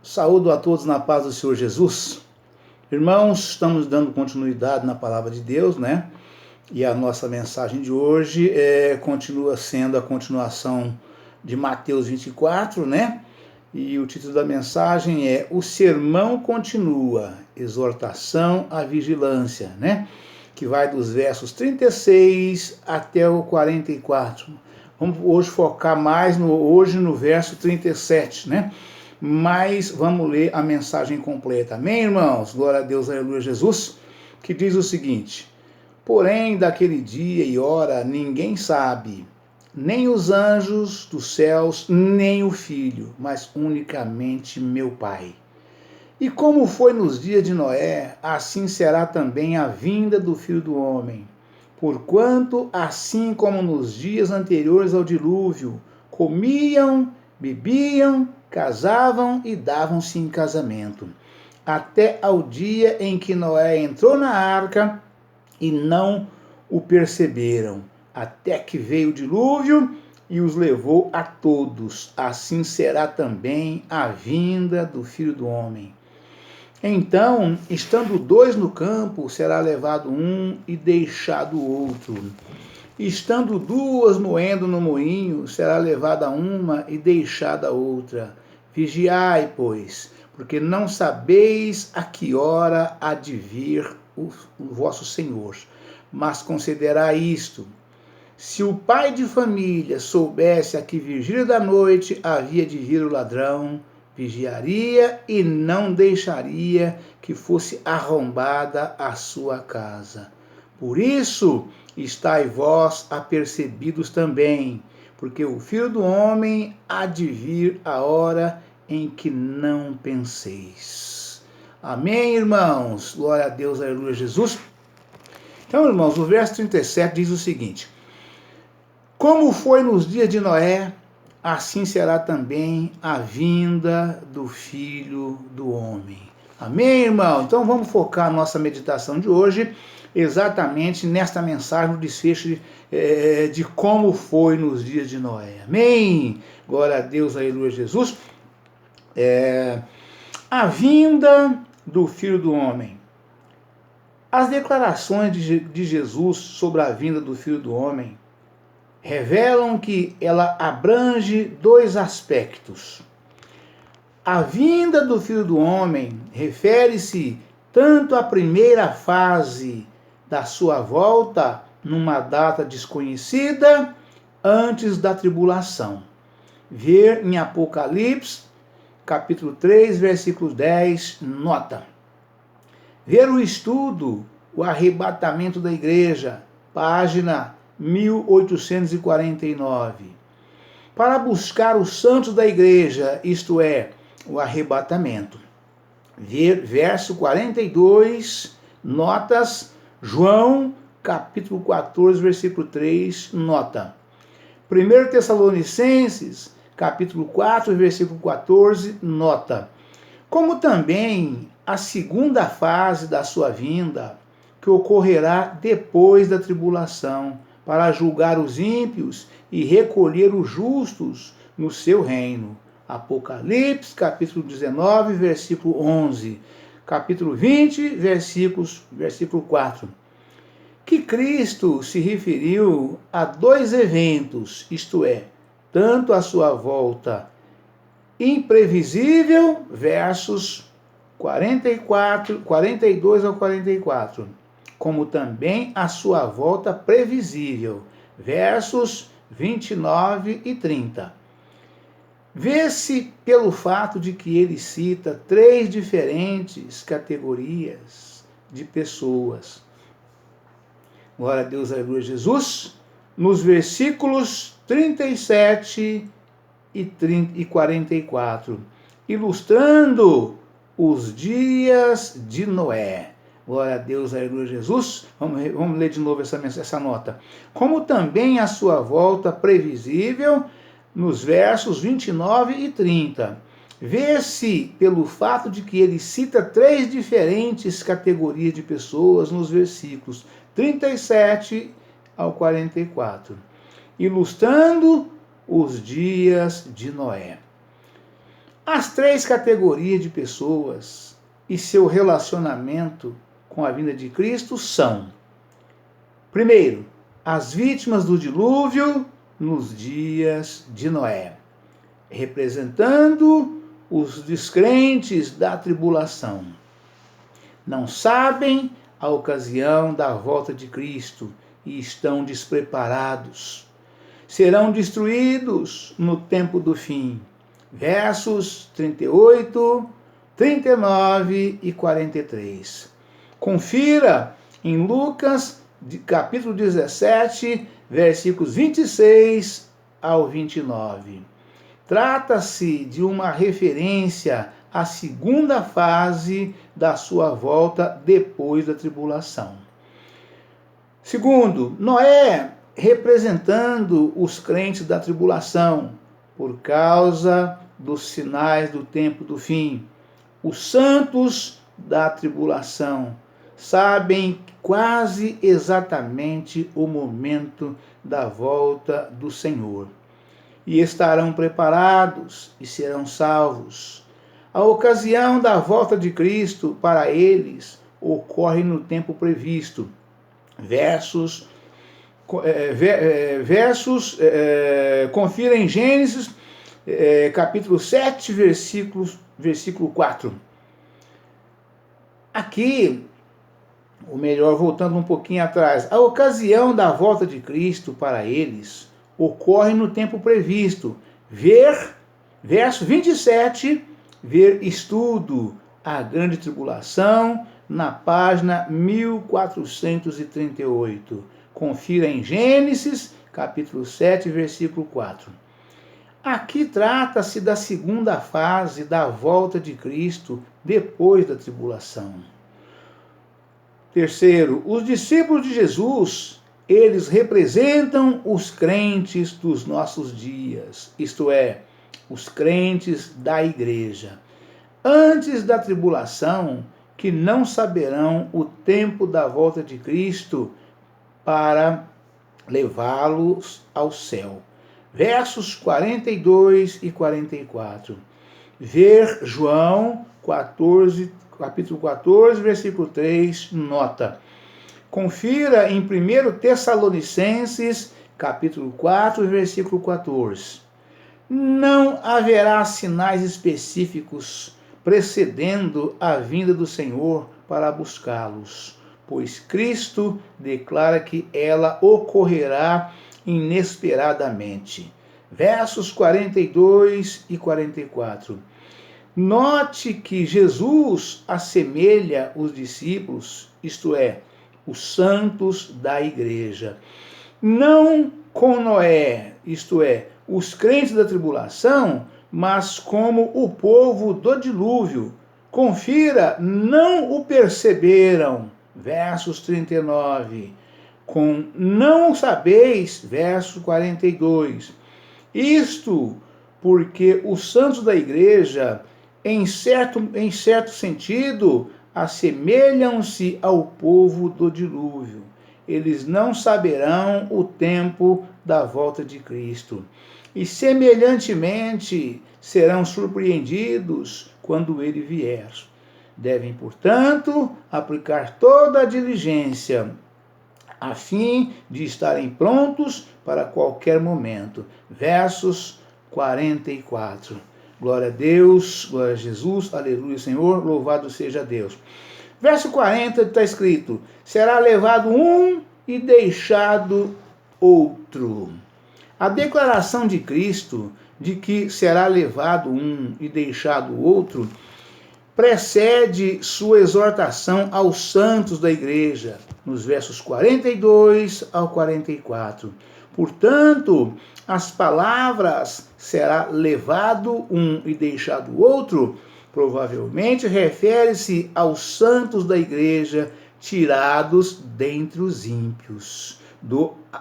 Saúdo a todos na paz do Senhor Jesus. Irmãos, estamos dando continuidade na palavra de Deus, né? E a nossa mensagem de hoje continua sendo a continuação de Mateus 24, né? E o título da mensagem é O Sermão Continua, Exortação à Vigilância, né? Que vai dos versos 36 até o 44. Vamos hoje focar mais no verso 37, né? Mas vamos ler a mensagem completa. Amém, irmãos? Glória a Deus, aleluia, Jesus, que diz o seguinte: porém, daquele dia e hora ninguém sabe, nem os anjos dos céus, nem o Filho, mas unicamente meu Pai. E como foi nos dias de Noé, assim será também a vinda do Filho do Homem. Porquanto, assim como nos dias anteriores ao dilúvio, comiam, bebiam, casavam e davam-se em casamento, até ao dia em que Noé entrou na arca e não o perceberam, até que veio o dilúvio e os levou a todos. Assim será também a vinda do Filho do Homem. Então, estando dois no campo, será levado um e deixado o outro. Estando duas moendo no moinho, será levada uma e deixada a outra. Vigiai, pois, porque não sabeis a que hora há de vir o vosso Senhor. Mas considerai isto: se o pai de família soubesse a que vigília da noite havia de vir o ladrão, vigiaria e não deixaria que fosse arrombada a sua casa. Por isso, estai vós apercebidos também, porque o Filho do Homem há de vir a hora em que não penseis. Amém, irmãos? Glória a Deus, aleluia, Jesus. Então, irmãos, o verso 37 diz o seguinte: como foi nos dias de Noé, assim será também a vinda do Filho do Homem. Amém, irmão? Então vamos focar a nossa meditação de hoje exatamente nesta mensagem, no desfecho de como foi nos dias de Noé. Amém? Glória a Deus, aleluia, Jesus. A vinda do Filho do Homem. As declarações de Jesus sobre a vinda do Filho do Homem revelam que ela abrange dois aspectos. A vinda do Filho do Homem refere-se tanto à primeira fase da sua volta, numa data desconhecida, antes da tribulação. Ver em Apocalipse, capítulo 3, versículo 10, nota. Ver o estudo, o arrebatamento da igreja, página 1849. Para buscar os santos da igreja, isto é, o arrebatamento. Ver verso 42, notas, João, capítulo 14, versículo 3, nota. 1 Tessalonicenses, capítulo 4, versículo 14, nota. Como também a segunda fase da sua vinda, que ocorrerá depois da tribulação, para julgar os ímpios e recolher os justos no seu reino. Apocalipse, capítulo 19, versículo 11. Capítulo 20, versículo 4. Que Cristo se referiu a dois eventos, isto é, tanto a sua volta imprevisível, versos 42 ao 44, como também a sua volta previsível, versos 29 e 30. Vê-se pelo fato de que ele cita três diferentes categorias de pessoas. Glória a Deus, aleluia, Jesus, nos versículos 37 e 44, ilustrando os dias de Noé. Glória a Deus, aleluia, Jesus. Vamos ler de novo essa nota. Como também a sua volta previsível, nos versos 29 e 30. Vê-se pelo fato de que ele cita três diferentes categorias de pessoas nos versículos 37 ao 44, ilustrando os dias de Noé. As três categorias de pessoas e seu relacionamento com a vinda de Cristo são: primeiro, as vítimas do dilúvio nos dias de Noé, representando os descrentes da tribulação. Não sabem a ocasião da volta de Cristo e estão despreparados. Serão destruídos no tempo do fim. Versos 38, 39 e 43. Confira em Lucas, capítulo 17, versículos 26 ao 29. Trata-se de uma referência à segunda fase da sua volta depois da tribulação. Segundo, Noé representando os crentes da tribulação, por causa dos sinais do tempo do fim. Os santos da tribulação sabem quase exatamente o momento da volta do Senhor e estarão preparados e serão salvos. A ocasião da volta de Cristo para eles ocorre no tempo previsto. Confira em Gênesis, capítulo 7, versículo 4. Aqui, ou melhor, voltando um pouquinho atrás, a ocasião da volta de Cristo para eles ocorre no tempo previsto. Verso 27, ver estudo, a grande tribulação, na página 1438. Confira em Gênesis, capítulo 7, versículo 4. Aqui trata-se da segunda fase da volta de Cristo depois da tribulação. Terceiro, os discípulos de Jesus, eles representam os crentes dos nossos dias, isto é, os crentes da igreja. Antes da tribulação, que não saberão o tempo da volta de Cristo para levá-los ao céu. Versos 42 e 44. Ver João 14, capítulo 14, versículo 3, nota. Confira em 1 Tessalonicenses, capítulo 4, versículo 14. Não haverá sinais específicos precedendo a vinda do Senhor para buscá-los, pois Cristo declara que ela ocorrerá inesperadamente. Versos 42 e 44. Note que Jesus assemelha os discípulos, isto é, os santos da igreja, não com Noé, isto é, os crentes da tribulação, mas como o povo do dilúvio. Confira, não o perceberam. Versos 39. Não sabeis, verso 42. Isto porque os santos da igreja, em certo sentido, assemelham-se ao povo do dilúvio. Eles não saberão o tempo da volta de Cristo. E semelhantemente serão surpreendidos quando ele vier. Devem, portanto, aplicar toda a diligência a fim de estarem prontos para qualquer momento. Versos 44. Glória a Deus, glória a Jesus, aleluia, Senhor, louvado seja Deus. Verso 40 está escrito: será levado um e deixado outro. A declaração de Cristo de que será levado um e deixado outro precede sua exortação aos santos da igreja, nos versos 42 ao 44. Portanto, as palavras será levado um e deixado outro, provavelmente refere-se aos santos da igreja tirados dentre os ímpios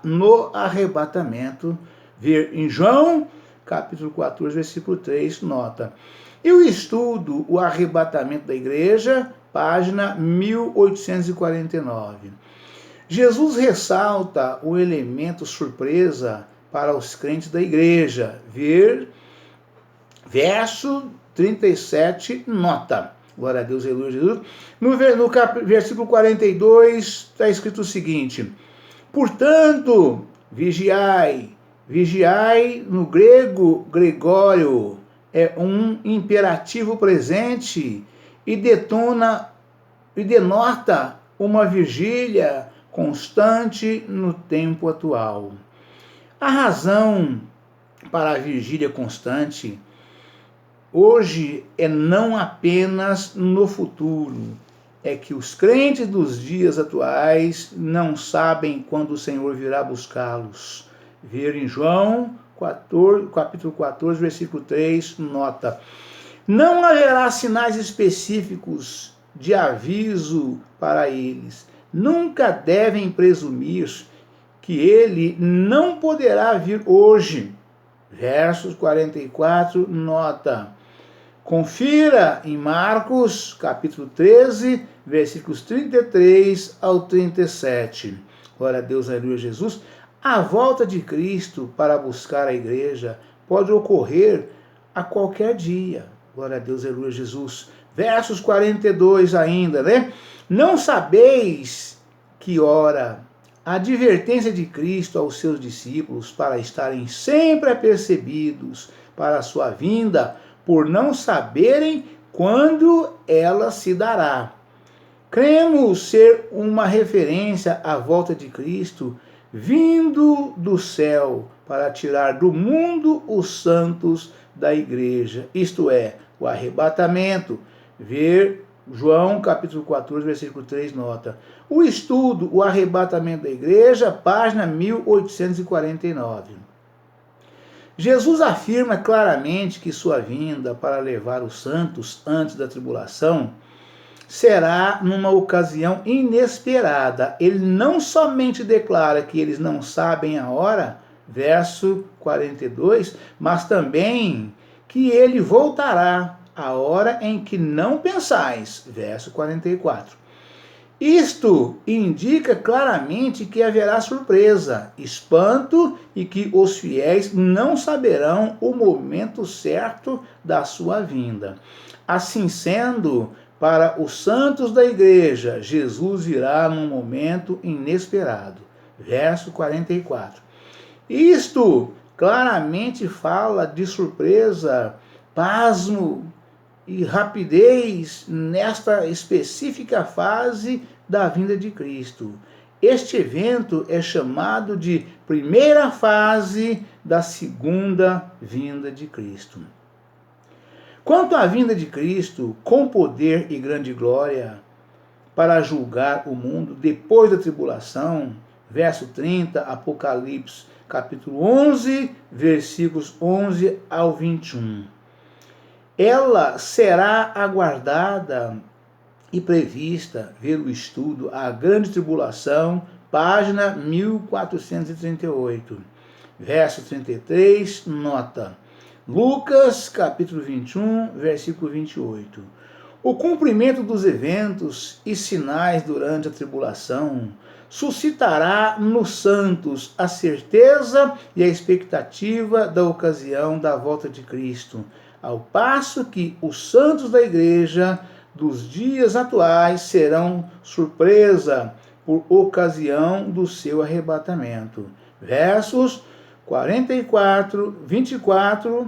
no arrebatamento. Ver em João, capítulo 14, versículo 3, nota. E o estudo, o arrebatamento da igreja, página 1849. Jesus ressalta o elemento surpresa para os crentes da igreja. Ver verso 37, nota. Glória a Deus, aleluia, Jesus. No versículo 42 está escrito o seguinte: portanto, vigiai. Vigiai, no grego, Gregório, é um imperativo presente e denota uma vigília constante no tempo atual. A razão para a vigília constante hoje é não apenas no futuro, é que os crentes dos dias atuais não sabem quando o Senhor virá buscá-los. Ver em João 14, capítulo 14, versículo 3, nota: não haverá sinais específicos de aviso para eles. Nunca devem presumir que ele não poderá vir hoje. Versos 44, nota: confira em Marcos, capítulo 13, versículos 33 ao 37. Glória a Deus, aleluia, Jesus. A volta de Cristo para buscar a igreja pode ocorrer a qualquer dia. Glória a Deus, aleluia, Jesus. Versos 42 ainda, né? Não sabeis que hora. A advertência de Cristo aos seus discípulos para estarem sempre apercebidos para a sua vinda, por não saberem quando ela se dará. Cremos ser uma referência à volta de Cristo, vindo do céu para tirar do mundo os santos da igreja, isto é, o arrebatamento. Ver João capítulo 14, versículo 3, nota. O estudo, o arrebatamento da igreja, página 1849. Jesus afirma claramente que sua vinda para levar os santos antes da tribulação será numa ocasião inesperada. Ele não somente declara que eles não sabem a hora, verso 42, mas também que ele voltará a hora em que não pensais, verso 44. Isto indica claramente que haverá surpresa, espanto e que os fiéis não saberão o momento certo da sua vinda. Assim sendo, para os santos da igreja, Jesus virá num momento inesperado. Verso 44. Isto claramente fala de surpresa, pasmo e rapidez nesta específica fase da vinda de Cristo. Este evento é chamado de primeira fase da segunda vinda de Cristo. Quanto à vinda de Cristo, com poder e grande glória, para julgar o mundo depois da tribulação, verso 30, Apocalipse, capítulo 11, versículos 11 ao 21. Ela será aguardada e prevista, ver o estudo, a grande tribulação, página 1438. Verso 33, nota. Lucas, capítulo 21, versículo 28. O cumprimento dos eventos e sinais durante a tribulação suscitará nos santos a certeza e a expectativa da ocasião da volta de Cristo, ao passo que os santos da igreja dos dias atuais serão surpresa por ocasião do seu arrebatamento. Versos 44, 24,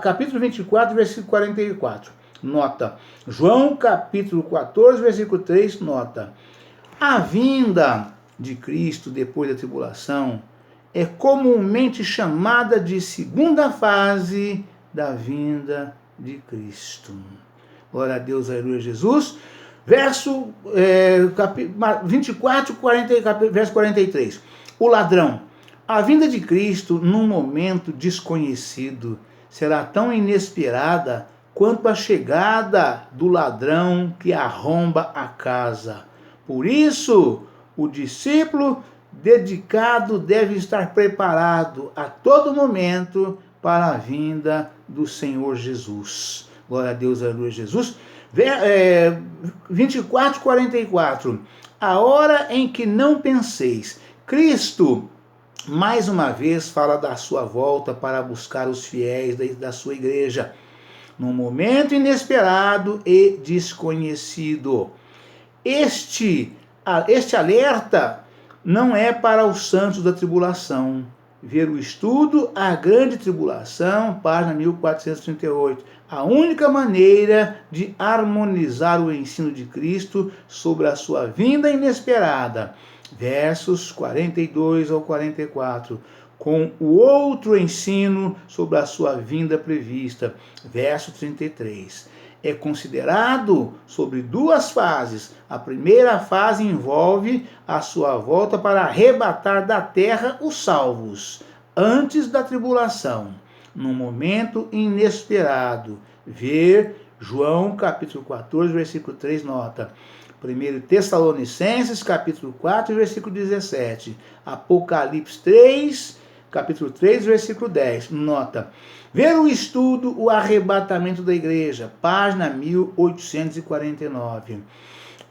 capítulo 24, versículo 44. Nota. João, capítulo 14, versículo 3, nota. A vinda de Cristo depois da tribulação é comumente chamada de segunda fase da vinda de Cristo. Glória a Deus, aleluia, Jesus. Verso 24, verso 43. O ladrão. A vinda de Cristo num momento desconhecido será tão inesperada quanto a chegada do ladrão que arromba a casa. Por isso, o discípulo dedicado deve estar preparado a todo momento para a vinda do Senhor Jesus. Glória a Deus, aleluia, Jesus. 24, 44. A hora em que não penseis. Cristo mais uma vez fala da sua volta para buscar os fiéis da sua igreja, num momento inesperado e desconhecido. Este alerta não é para os santos da tribulação. Ver o estudo A Grande Tribulação, página 1438. A única maneira de harmonizar o ensino de Cristo sobre a sua vinda inesperada, versos 42 ao 44, com o outro ensino sobre a sua vinda prevista, verso 33. É considerado sobre duas fases. A primeira fase envolve a sua volta para arrebatar da terra os salvos, antes da tribulação, num momento inesperado. Ver João capítulo 14, versículo 3, nota. 1 Tessalonicenses capítulo 4, versículo 17. Apocalipse 3, capítulo 3, versículo 10, nota. Ver o estudo O Arrebatamento da Igreja, página 1849.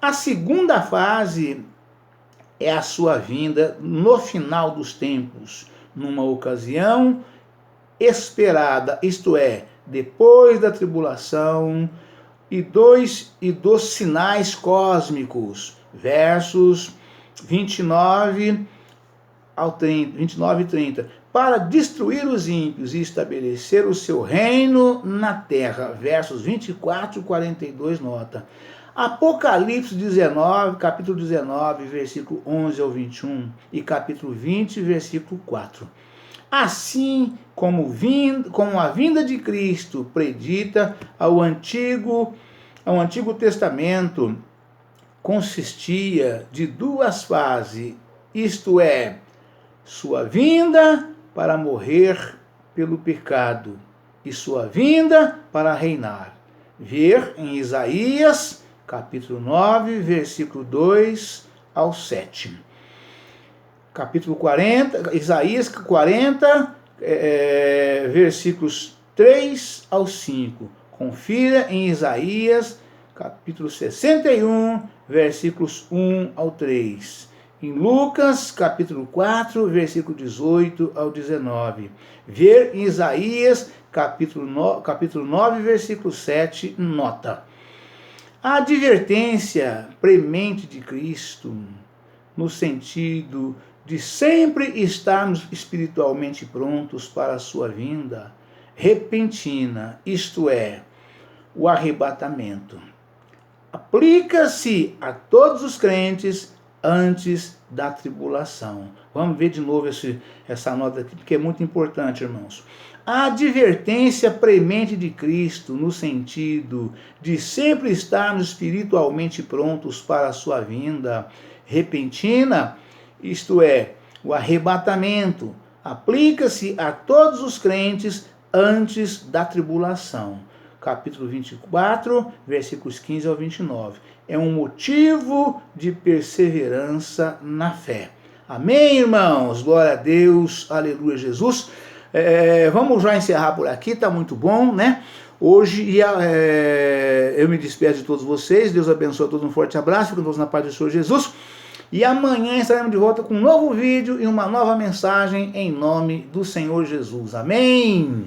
A segunda fase é a sua vinda no final dos tempos, numa ocasião esperada, isto é, depois da tribulação e dos sinais cósmicos, versos 29 e 30, para destruir os ímpios e estabelecer o seu reino na terra, versos 24 e 42, nota. Apocalipse 19, capítulo 19, versículo 11 ao 21, e capítulo 20, versículo 4. Assim como a vinda de Cristo predita ao Antigo Testamento, consistia de duas fases, isto é, sua vinda para morrer pelo pecado e sua vinda para reinar. Ver em Isaías, capítulo 9, versículo 2 ao 7. Capítulo 40, Isaías 40, versículos 3 ao 5. Confira em Isaías, capítulo 61, versículos 1 ao 3. Em Lucas, capítulo 4, versículo 18 ao 19. Ver em Isaías, capítulo 9, versículo 7, nota. A advertência premente de Cristo, no sentido de sempre estarmos espiritualmente prontos para a sua vinda repentina, isto é, o arrebatamento, aplica-se a todos os crentes antes da tribulação. Vamos ver de novo essa nota aqui, porque é muito importante, irmãos. A advertência premente de Cristo, no sentido de sempre estarmos espiritualmente prontos para a sua vinda repentina, isto é, o arrebatamento, aplica-se a todos os crentes antes da tribulação. Capítulo 24, versículos 15 ao 29. É um motivo de perseverança na fé. Amém, irmãos? Glória a Deus, aleluia, Jesus. Vamos já encerrar por aqui, está muito bom, né? Hoje eu me despeço de todos vocês. Deus abençoe a todos, um forte abraço, fiquem todos na paz do Senhor Jesus. E amanhã estaremos de volta com um novo vídeo e uma nova mensagem em nome do Senhor Jesus. Amém!